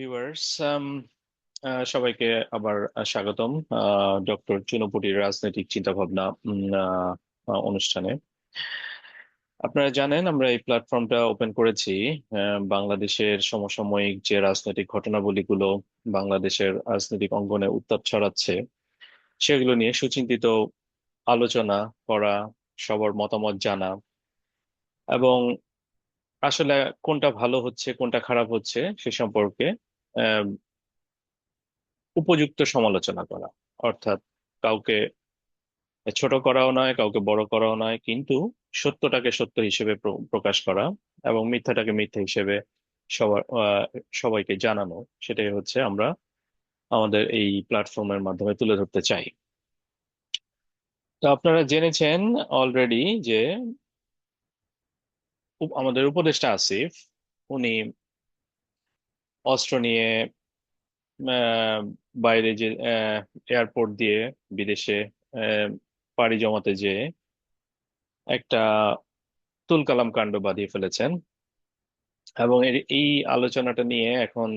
Viewers সবাইকে আবার স্বাগতম ডক্টর চুনপুটির রাজনৈতিক চিন্তাভাবনা অনুষ্ঠানে। আপনারা জানেন আমরা এই প্ল্যাটফর্মটা ওপেন করেছি বাংলাদেশের সমসাময়িক যে রাজনৈতিক ঘটনাবলীগুলো বাংলাদেশের রাজনৈতিক অঙ্গনে উত্তাপ ছড়াচ্ছে সেগুলো নিয়ে সুচিন্তিত আলোচনা করা, সবার মতামত জানা এবং আসলে কোনটা ভালো হচ্ছে কোনটা খারাপ হচ্ছে সে সম্পর্কে উপযুক্ত সমালোচনা করা। অর্থাৎ কাউকে ছোট করাও নয়, কাউকে বড় করাও নয়, কিন্তু সত্যটাকে সত্য হিসেবে প্রকাশ করা এবং মিথ্যাটাকে মিথ্যা হিসেবে সবার সবাইকে জানানো। সেটাই হচ্ছে আমরা আমাদের এই প্ল্যাটফর্মের মাধ্যমে তুলে ধরতে চাই। তো আপনারা জেনেছেন অলরেডি যে আমাদের উপদেষ্টা আসিফ, উনি অস্ত্র নিয়ে আহ, বাইরে যে এয়ারপোর্ট দিয়ে বিদেশে আহ, পাড়ি জমাতে যে একটা তুলকালাম কাণ্ড বাঁধিয়ে ফেলেছেন। এবং এই আলোচনাটা নিয়ে এখন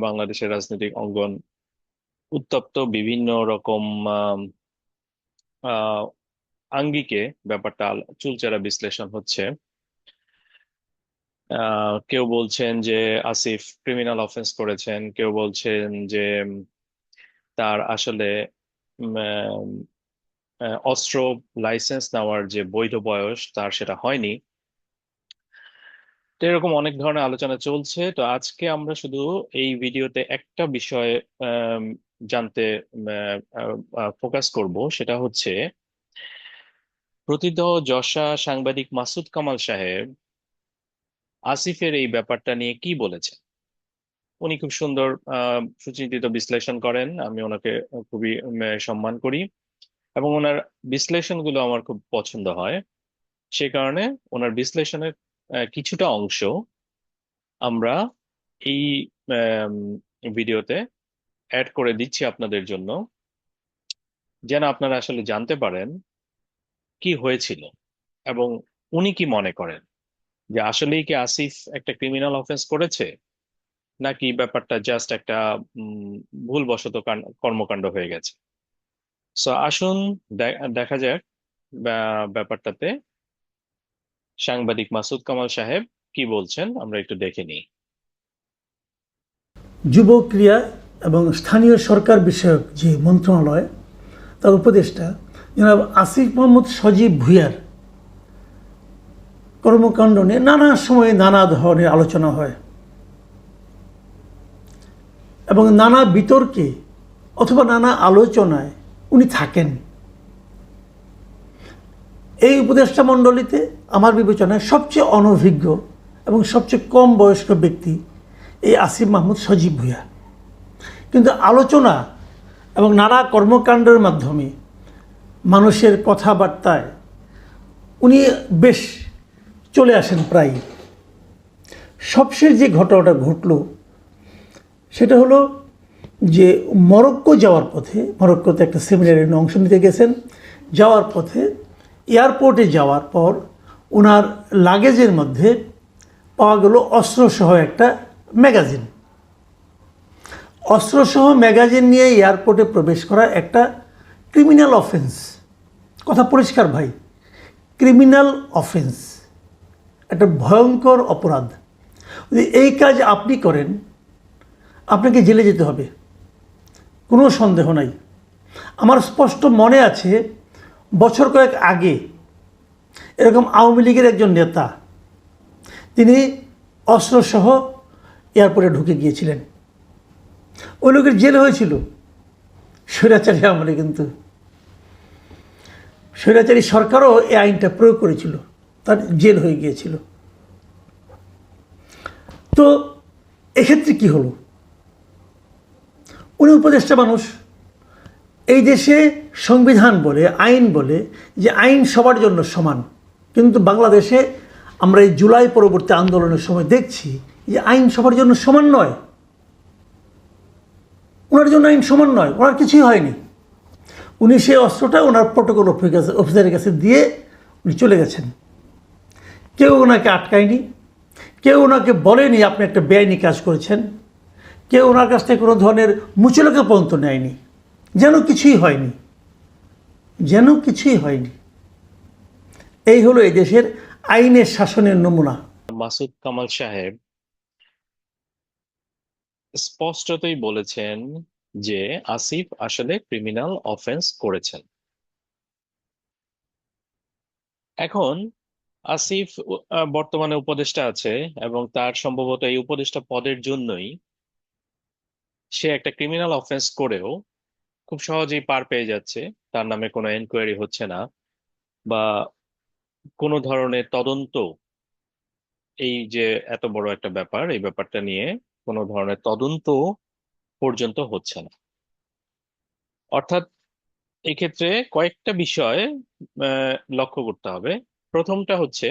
বাংলাদেশের রাজনৈতিক অঙ্গন উত্তপ্ত। বিভিন্ন রকম আম, আহ, আঙ্গিকে ব্যাপারটা চুলচেরা বিশ্লেষণ হচ্ছে। কেউ বলছেন যে আসিফ ক্রিমিনাল অফেন্স করেছেন, কেউ বলছেন যে তার আসলে উম, অস্ত্র লাইসেন্স নেওয়ার যে বৈধ বয়স তার সেটা হয়নি। তো এরকম অনেক ধরনের আলোচনা চলছে। তো আজকে আমরা শুধু এই ভিডিওতে একটা বিষয় আম, জানতে ফোকাস করব, সেটা হচ্ছে প্রথিত যশা সাংবাদিক মাসুদ কামাল সাহেব আসিফের এই ব্যাপারটা নিয়ে কি বলেছেন। উনি খুব সুন্দর সুচিন্তিত বিশ্লেষণ করেন, আমি ওনাকে খুবই সম্মান করি এবং ওনার বিশ্লেষণগুলো আমার খুব পছন্দ হয়। সে কারণে ওনার বিশ্লেষণের কিছুটা অংশ আমরা এই আম, ভিডিওতে অ্যাড করে দিচ্ছি আপনাদের জন্য, যেন আপনারা আসলে জানতে পারেন কি হয়েছিল এবং উনি কি মনে করেন যে আসলেই কি আসিফ একটা ক্রিমিনাল অফেন্স করেছে, নাকি ব্যাপারটা জাস্ট একটা উম, ভুলবশত কর্মকাণ্ড হয়ে গেছে। সো আসুন দেখা যাক ব্যাপারটাতে সাংবাদিক মাসুদ কামাল সাহেব কি বলছেন, আমরা একটু দেখে নিই। যুব ক্রিয়া এবং স্থানীয় সরকার বিষয়ক যে মন্ত্রণালয়, তার উপদেষ্টা জনাব আসিফ মোহাম্মদ সজীব ভুঁইয়ার কর্মকাণ্ড নিয়ে নানা সময়ে নানা ধরনের আলোচনা হয় এবং নানা বিতর্কে অথবা নানা আলোচনায় উনি থাকেন। এই উপদেষ্টা মণ্ডলীতে আমার বিবেচনায় সবচেয়ে অনভিজ্ঞ এবং সবচেয়ে কম বয়স্ক ব্যক্তি এই আসিফ মাহমুদ সজীব ভুঁইয়া। কিন্তু আলোচনা এবং নানা কর্মকাণ্ডের মাধ্যমে মানুষের কথাবার্তায় উনি বেশ চলে আসেন প্রায়। সবশেষ যে ঘটনাটা ঘটল সেটা হলো যে মরক্কো যাওয়ার পথে, মরক্কোতে একটা সেমিনারে অংশ নিতে গেছেন, যাওয়ার পথে এয়ারপোর্টে যাওয়ার পর ওনার লাগেজের মধ্যে পাওয়া গেল অস্ত্রসহ একটা ম্যাগাজিন। অস্ত্রসহ ম্যাগাজিন নিয়ে এয়ারপোর্টে প্রবেশ করা একটা ক্রিমিনাল অফেন্স। কথা পরিষ্কার ভাই, ক্রিমিনাল অফেন্স, একটা ভয়ঙ্কর অপরাধ। যদি এই কাজ আপনি করেন আপনাকে জেলে যেতে হবে, কোনো সন্দেহ নাই। আমার স্পষ্ট মনে আছে বছর কয়েক আগে এরকম আওয়ামী লীগের একজন নেতা তিনি অস্ত্রসহ এয়ারপোর্টে ঢুকে গিয়েছিলেন। ওই লোকের জেল হয়েছিল স্বৈরাচারী আমলে, কিন্তু স্বৈরাচারী সরকারও এই আইনটা প্রয়োগ করেছিল, তার জেল হয়ে গিয়েছিল। তো এক্ষেত্রে কি হলো, উনি উপদেষ্টা মানুষ। এই দেশে সংবিধান বলে, আইন বলে যে আইন সবার জন্য সমান, কিন্তু বাংলাদেশে আমরা এই জুলাই পরবর্তী আন্দোলনের সময় দেখছি যে আইন সবার জন্য সমান নয়। ওনার জন্য আইন সমান নয়, ওনার কিছুই হয়নি। উনি সেই অস্ত্রটা ওনার প্রটোকল অফিসারের কাছে দিয়ে উনি চলে গেছেন। কেউ ওনাকে আটকায়নি, কেউ ওনাকে বলেনি আপনি একটা বেআইনি কাজ করেছেন, কেউ ওনার কাছ থেকে কোনো ধরনের মুচলেকা পর্যন্ত নেয়নি, যেন কিছুই হয়নি, যেন কিছুই হয়নি। এই হলো এই দেশের আইনের শাসনের নমুনা। মাসুদ কামাল সাহেব স্পষ্টতই বলেছেন যে আসিফ আসলে ক্রিমিনাল অফেন্স করেছেন। এখন আসিফ বর্তমানে উপদেষ্টা আছে, এবং তার সম্ভবত এই উপদেষ্টা পদের জন্যই সে একটা ক্রিমিনাল অফেন্স করেও খুব সহজেই পার পেয়ে যাচ্ছে। তার নামে কোনো এনকোয়ারি হচ্ছে না, বা কোনো ধরনের তদন্ত, এই যে এত বড় একটা ব্যাপার, এই ব্যাপারটা নিয়ে কোনো ধরনের তদন্ত পর্যন্ত হচ্ছে না। অর্থাৎ এক্ষেত্রে কয়েকটা বিষয় লক্ষ্য করতে হবে। প্রথমটা হচ্ছে,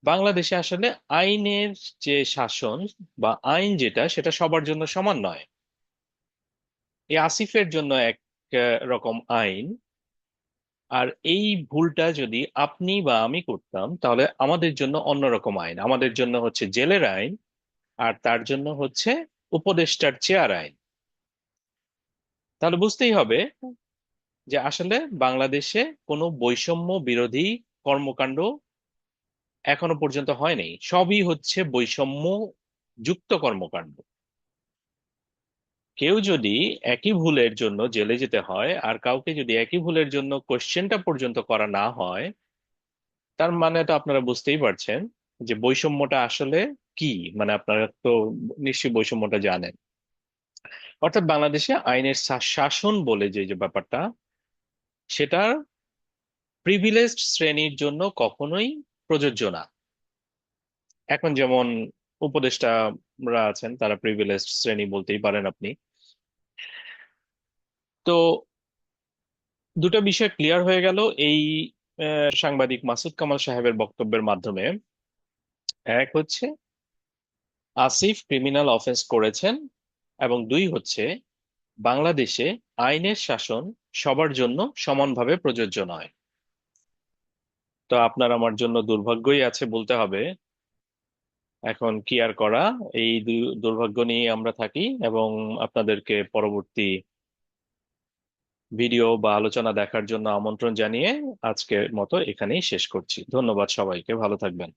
বাংলাদেশে আসলে আইনের যে শাসন বা আইন যেটা, সেটা সবার জন্য সমান নয়। এই আসিফের জন্য এক রকম আইন, আর এই ভুলটা যদি আপনি বা আমি করতাম তাহলে আমাদের জন্য অন্যরকম আইন। আমাদের জন্য হচ্ছে জেলের আইন, আর তার জন্য হচ্ছে উপদেষ্টার চেয়ার আইন। তাহলে বুঝতেই হবে যে আসলে বাংলাদেশে কোনো বৈষম্য বিরোধী কর্মকাণ্ড এখনো পর্যন্ত হয়নি, সবই হচ্ছে বৈষম্য যুক্ত কর্মকাণ্ড। কেউ যদি একই ভুলের জন্য জেলে যেতে হয়, আর কাউকে যদি একই ভুলের জন্য কোশ্চেনটা পর্যন্ত করা না হয়, তার মানে তো আপনারা বুঝতেই পারছেন যে বৈষম্যটা আসলে কি। মানে আপনারা তো নিশ্চয়ই বৈষম্যটা জানেন। অর্থাৎ বাংলাদেশে আইনের শাসন বলে যে যে ব্যাপারটা, সেটা প্রিভিলেজড শ্রেণীর জন্য কখনোই প্রযোজ্য না। এখন যেমন উপদেষ্টারা আছেন, তারা প্রিভিলেজড শ্রেণী বলতেই পারেন আপনি। তো দুটো বিষয় ক্লিয়ার হয়ে গেল এই সাংবাদিক মাসুদ কামাল সাহেবের বক্তব্যের মাধ্যমে। এক হচ্ছে আসিফ ক্রিমিনাল অফেন্স করেছেন, এবং দুই হচ্ছে বাংলাদেশে আইনের শাসন সবার জন্য সমানভাবে প্রযোজ্য নয়। তো আপনার আমার জন্য দুর্ভাগ্যই আছে বলতে হবে। এখন কি আর করা, এই দুর্ভাগ্য নিয়ে আমরা থাকি, এবং আপনাদেরকে পরবর্তী ভিডিও বা আলোচনা দেখার জন্য আমন্ত্রণ জানিয়ে আজকের মতো এখানেই শেষ করছি। ধন্যবাদ সবাইকে, ভালো থাকবেন।